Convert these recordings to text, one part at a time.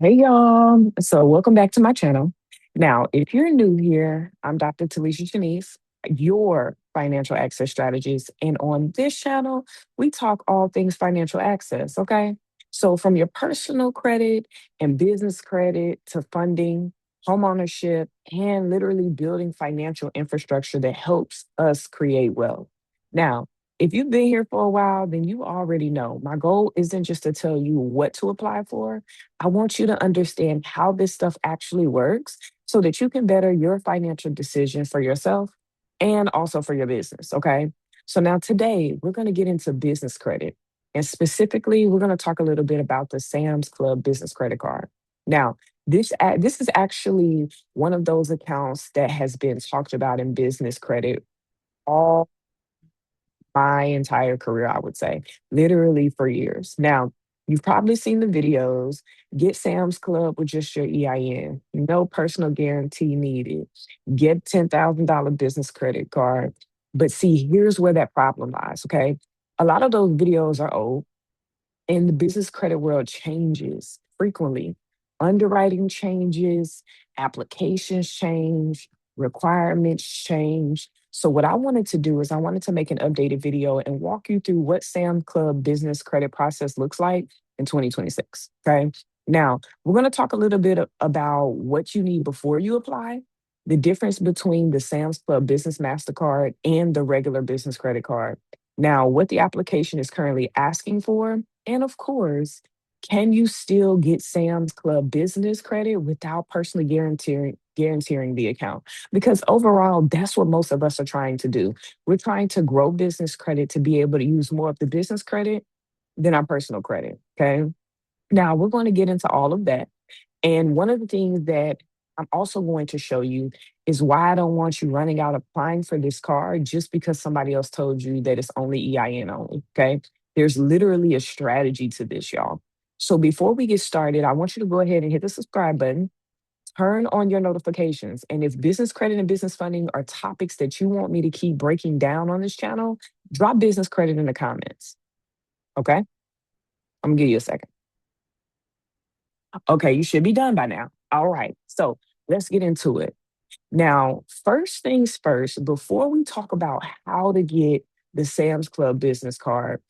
Hey y'all. So welcome back to my channel. Now, if you're new here, I'm Dr. Talisha Shanice, your financial access strategist. And on this channel, we talk all things financial access, okay? So from your personal credit and business credit to funding, home ownership, and literally building financial infrastructure that helps us create wealth. Now, if you've been here for a while, then you already know my goal isn't just to tell you what to apply for. I want you to understand how this stuff actually works so that you can better your financial decision for yourself and also for your business. Okay. So now today we're going to get into business credit. And specifically, we're going to talk a little bit about the Sam's Club business credit card. Now, this is actually one of those accounts that has been talked about in business credit all my entire career, I would say, literally for years. Now, you've probably seen the videos. Get Sam's Club with just your EIN. No personal guarantee needed. Get $10,000 business credit card. But see, here's where that problem lies, okay? A lot of those videos are old and the business credit world changes frequently. Underwriting changes, applications change, requirements change. So, what I wanted to do is, I wanted to make an updated video and walk you through what Sam Club business credit process looks like in 2026. Okay. Now, we're going to talk a little bit about what you need before you apply, the difference between the Sam's Club Business MasterCard and the regular business credit card. Now, what the application is currently asking for, and of course, can you still get Sam's Club business credit without personally guaranteeing the account? Because overall, that's what most of us are trying to do. We're trying to grow business credit to be able to use more of the business credit than our personal credit. Okay. Now we're going to get into all of that. And one of the things that I'm also going to show you is why I don't want you running out applying for this card just because somebody else told you that it's only EIN only. Okay. There's literally a strategy to this, y'all. So before we get started, I want you to go ahead and hit the subscribe button, turn on your notifications. And if business credit and business funding are topics that you want me to keep breaking down on this channel, drop business credit in the comments. Okay. I'm gonna give you a second. Okay, you should be done by now. All right. So let's get into it. Now, first things first, before we talk about how to get the Sam's Club business card,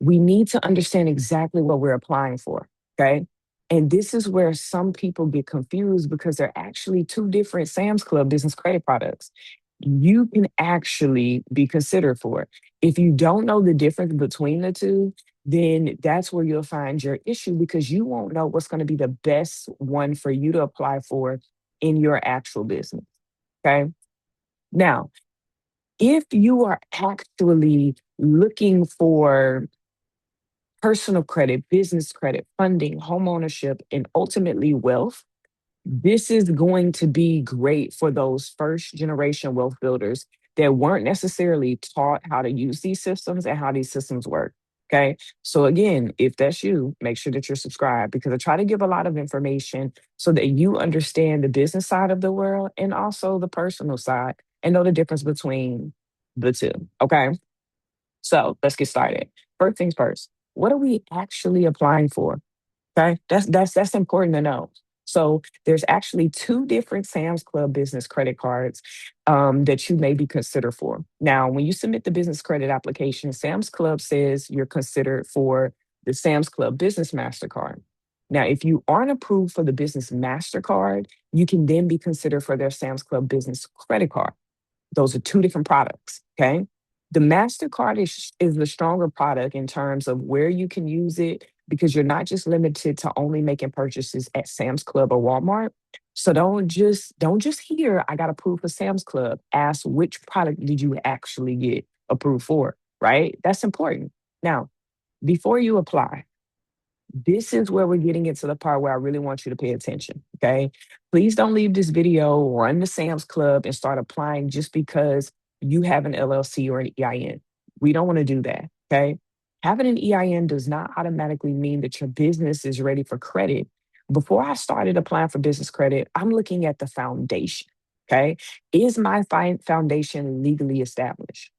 we need to understand exactly what we're applying for. Okay. And this is where some people get confused because they're actually two different Sam's Club business credit products. You can actually be considered for it. If you don't know the difference between the two, then that's where you'll find your issue because you won't know what's going to be the best one for you to apply for in your actual business. Okay. Now, if you are actually looking for personal credit, business credit, funding, home ownership, and ultimately wealth, this is going to be great for those first generation wealth builders that weren't necessarily taught how to use these systems and how these systems work. Okay. So, again, if that's you, make sure that you're subscribed because I try to give a lot of information so that you understand the business side of the world and also the personal side and know the difference between the two. Okay. So, let's get started. First things first, what are we actually applying for? Okay, that's important to know. So there's actually two different Sam's Club business credit cards that you may be considered for. Now, when you submit the business credit application, Sam's Club says you're considered for the Sam's Club Business Mastercard. Now, if you aren't approved for the Business Mastercard, you can then be considered for their Sam's Club Business Credit Card. Those are two different products. Okay. The MasterCard is the stronger product in terms of where you can use it because you're not just limited to only making purchases at Sam's Club or Walmart. So don't just hear I got approved for Sam's Club. Ask which product did you actually get approved for, right? That's important. Now, before you apply, this is where we're getting into the part where I really want you to pay attention. Okay. Please don't leave this video, run to Sam's Club and start applying just because you have an LLC or an EIN. We don't want to do that. Okay. Having an EIN does not automatically mean that your business is ready for credit. Before I started applying for business credit, I'm looking at the foundation. Okay. Is my foundation legally established?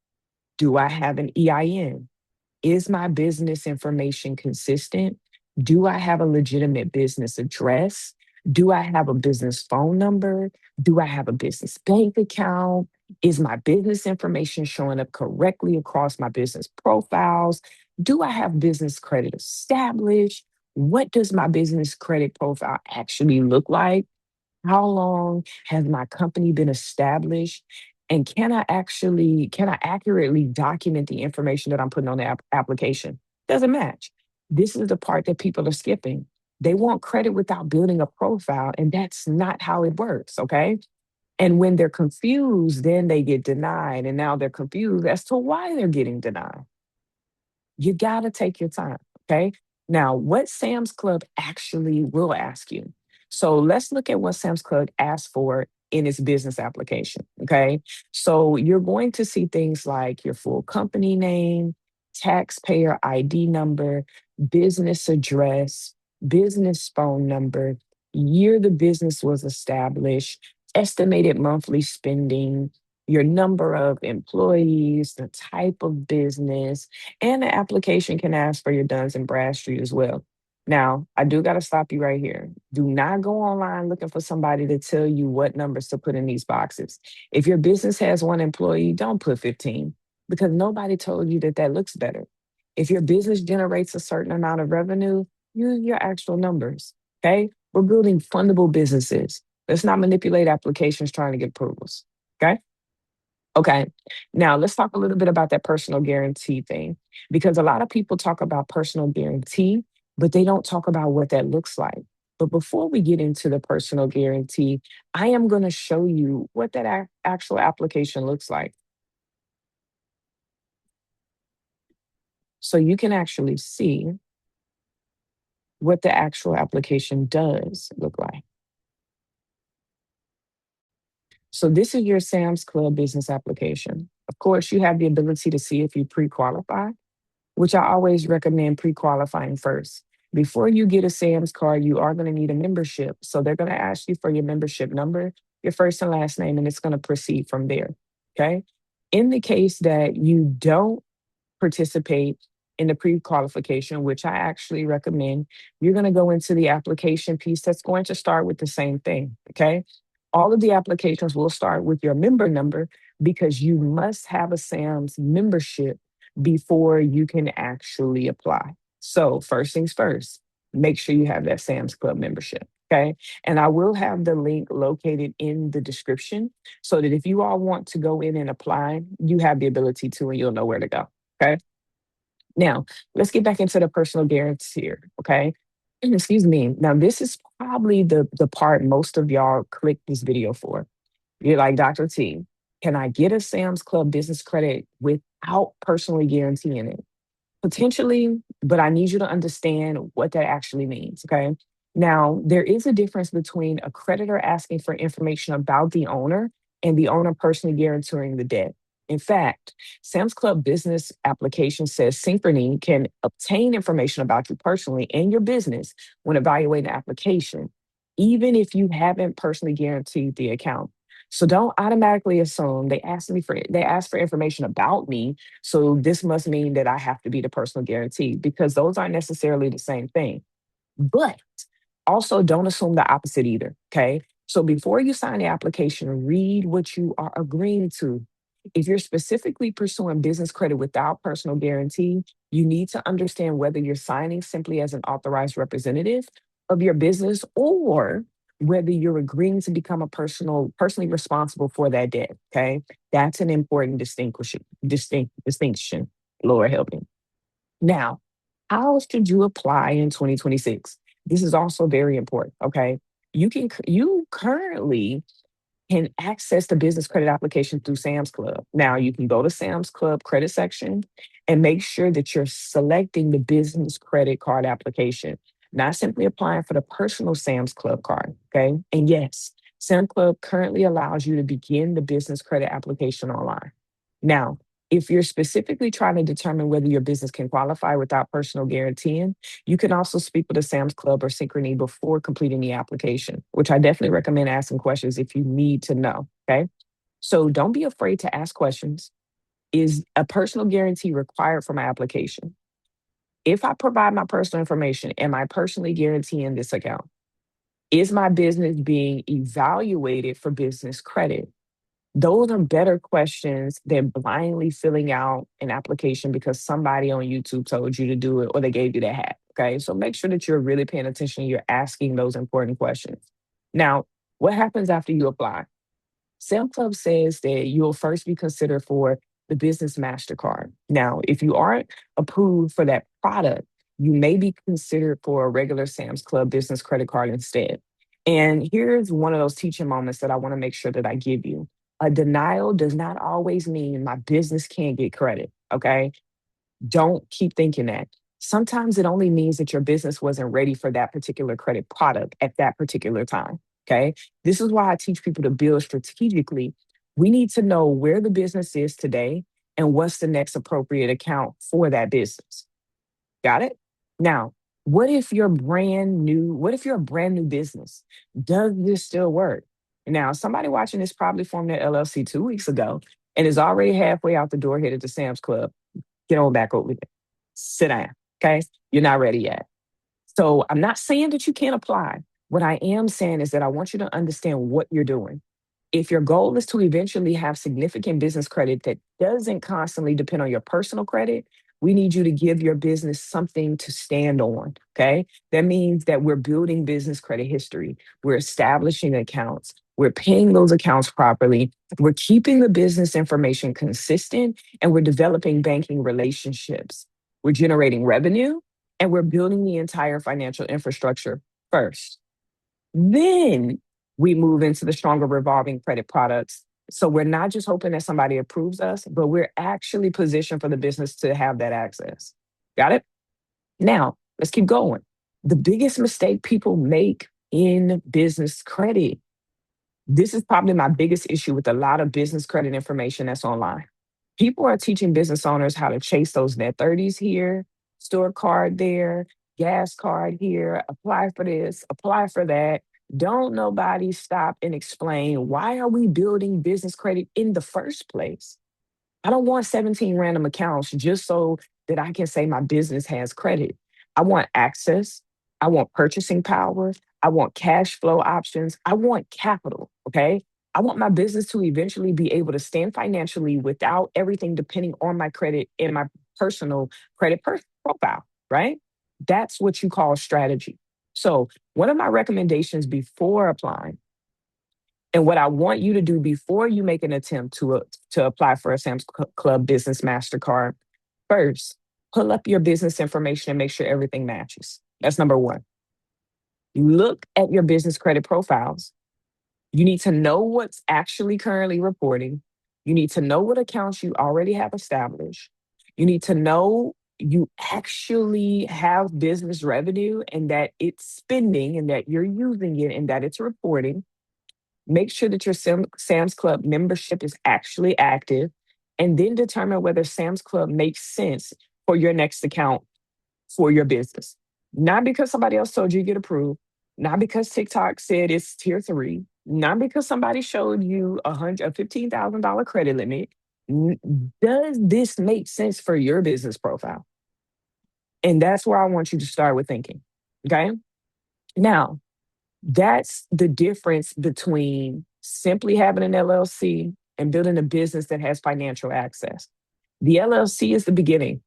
Do I have an EIN? Is my business information consistent? Do I have a legitimate business address? Do I have a business phone number? Do I have a business bank account? Is my business information showing up correctly across my business profiles? Do I have business credit established? What does my business credit profile actually look like? How long has my company been established? And can I accurately document the information that I'm putting on the application? Doesn't match. This is the part that people are skipping. They want credit without building a profile, and that's not how it works, okay? And when they're confused, then they get denied, and now they're confused as to why they're getting denied. You got to take your time. Okay. Now, what Sam's Club actually will ask you. So let's look at what Sam's Club asks for in its business application. Okay. So you're going to see things like your full company name, taxpayer ID number, business address, business phone number, year the business was established, estimated monthly spending, your number of employees, the type of business, and the application can ask for your Duns and Bradstreet as well. Now, I do got to stop you right here. Do not go online looking for somebody to tell you what numbers to put in these boxes. If your business has one employee, don't put 15 because nobody told you that that looks better. If your business generates a certain amount of revenue, use your actual numbers. Okay. We're building fundable businesses. Let's not manipulate applications trying to get approvals. Okay. Okay. Now let's talk a little bit about that personal guarantee thing because a lot of people talk about personal guarantee, but they don't talk about what that looks like. But before we get into the personal guarantee, I am going to show you what that actual application looks like. So you can actually see what the actual application does look like. So this is your Sam's Club business application. Of course, you have the ability to see if you pre-qualify, which I always recommend pre-qualifying first. Before you get a Sam's card, you are going to need a membership. So they're going to ask you for your membership number, your first and last name, and it's going to proceed from there. Okay. In the case that you don't participate in the pre-qualification, which I actually recommend, you're going to go into the application piece that's going to start with the same thing. Okay. All of the applications will start with your member number because you must have a SAMS membership before you can actually apply. So, first things first, make sure you have that SAMS Club membership. Okay. And I will have the link located in the description so that if you all want to go in and apply, you have the ability to and you'll know where to go. Okay. Now, let's get back into the personal guarantee here. Okay. Excuse me. Now, this is probably the part most of y'all click this video for. You're like, Dr. T, can I get a Sam's Club business credit without personally guaranteeing it? Potentially, but I need you to understand what that actually means. Okay. Now, there is a difference between a creditor asking for information about the owner and the owner personally guaranteeing the debt. In fact, Sam's Club business application says Synchrony can obtain information about you personally and your business when evaluating the application, even if you haven't personally guaranteed the account. So don't automatically assume they asked for information about me, so this must mean that I have to be the personal guarantee because those aren't necessarily the same thing. But also don't assume the opposite either. Okay. So before you sign the application, read what you are agreeing to. If you're specifically pursuing business credit without personal guarantee, you need to understand whether you're signing simply as an authorized representative of your business or whether you're agreeing to become a personally responsible for that debt. Okay. That's an important distinction. Lord help me. Now, how should you apply in 2026? This is also very important. Okay. You currently can access the business credit application through Sam's Club. Now you can go to Sam's Club credit section and make sure that you're selecting the business credit card application, not simply applying for the personal Sam's Club card. Okay. And yes, Sam's Club currently allows you to begin the business credit application online. Now, if you're specifically trying to determine whether your business can qualify without personal guaranteeing, you can also speak with a Sam's Club or Synchrony before completing the application, which I definitely recommend asking questions if you need to know. Okay. So don't be afraid to ask questions. Is a personal guarantee required for my application? If I provide my personal information, am I personally guaranteeing this account? Is my business being evaluated for business credit? Those are better questions than blindly filling out an application because somebody on YouTube told you to do it or they gave you the hat. Okay. So make sure that you're really paying attention. You're asking those important questions. Now, what happens after you apply? Sam Club says that you'll first be considered for the business Mastercard. Now, if you aren't approved for that product, you may be considered for a regular Sam's Club business credit card instead. And here's one of those teaching moments that I want to make sure that I give you. A denial does not always mean my business can't get credit. Okay. Don't keep thinking that. Sometimes it only means that your business wasn't ready for that particular credit product at that particular time. Okay. This is why I teach people to build strategically. We need to know where the business is today and what's the next appropriate account for that business. Got it? Now, what if you're a brand new business? Does this still work? Now, somebody watching this probably formed their LLC 2 weeks ago and is already halfway out the door headed to Sam's Club. Get on back over there. Sit down. Okay. You're not ready yet. So I'm not saying that you can't apply. What I am saying is that I want you to understand what you're doing. If your goal is to eventually have significant business credit that doesn't constantly depend on your personal credit, we need you to give your business something to stand on. Okay. That means that we're building business credit history, we're establishing accounts, we're paying those accounts properly, we're keeping the business information consistent, and we're developing banking relationships. We're generating revenue and we're building the entire financial infrastructure first. Then we move into the stronger revolving credit products. So we're not just hoping that somebody approves us, but we're actually positioned for the business to have that access. Got it? Now, let's keep going. The biggest mistake people make in business credit, this is probably my biggest issue with a lot of business credit information that's online. People are teaching business owners how to chase those net 30s here, store card there, gas card here, apply for this, apply for that. Don't nobody stop and explain, why are we building business credit in the first place? I don't want 17 random accounts just so that I can say my business has credit. I want access. I want purchasing power. I want cash flow options. I want capital. Okay. I want my business to eventually be able to stand financially without everything depending on my credit and my personal credit profile, right? That's what you call strategy. So, one of my recommendations before applying, and what I want you to do before you make an attempt to apply for a Sam's Club Business Mastercard, first, pull up your business information and make sure everything matches. That's number one. Look at your business credit profiles. You need to know what's actually currently reporting. You need to know what accounts you already have established. You need to know you actually have business revenue and that it's spending and that you're using it and that it's reporting. Make sure that your Sam's Club membership is actually active, and then determine whether Sam's Club makes sense for your next account for your business. Not because somebody else told you to get approved, not because TikTok said it's tier 3, not because somebody showed you a $15,000 credit limit. Does this make sense for your business profile? And that's where I want you to start with thinking. Okay. Now, that's the difference between simply having an LLC and building a business that has financial access. The LLC is the beginning.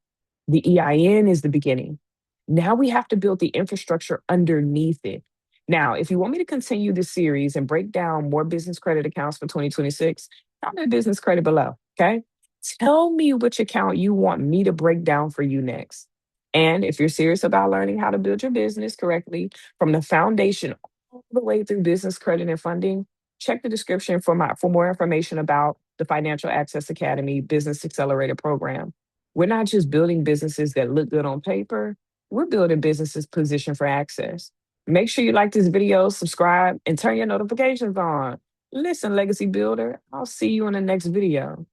The EIN is the beginning. Now we have to build the infrastructure underneath it. Now, if you want me to continue this series and break down more business credit accounts for 2026, comment business credit below. Okay. Tell me which account you want me to break down for you next. And if you're serious about learning how to build your business correctly from the foundation all the way through business credit and funding, check the description for more information about the Financial Access Academy Business Accelerator Program. We're not just building businesses that look good on paper, we're building businesses positioned for access. Make sure you like this video, subscribe, and turn your notifications on. Listen, Legacy Builder, I'll see you in the next video.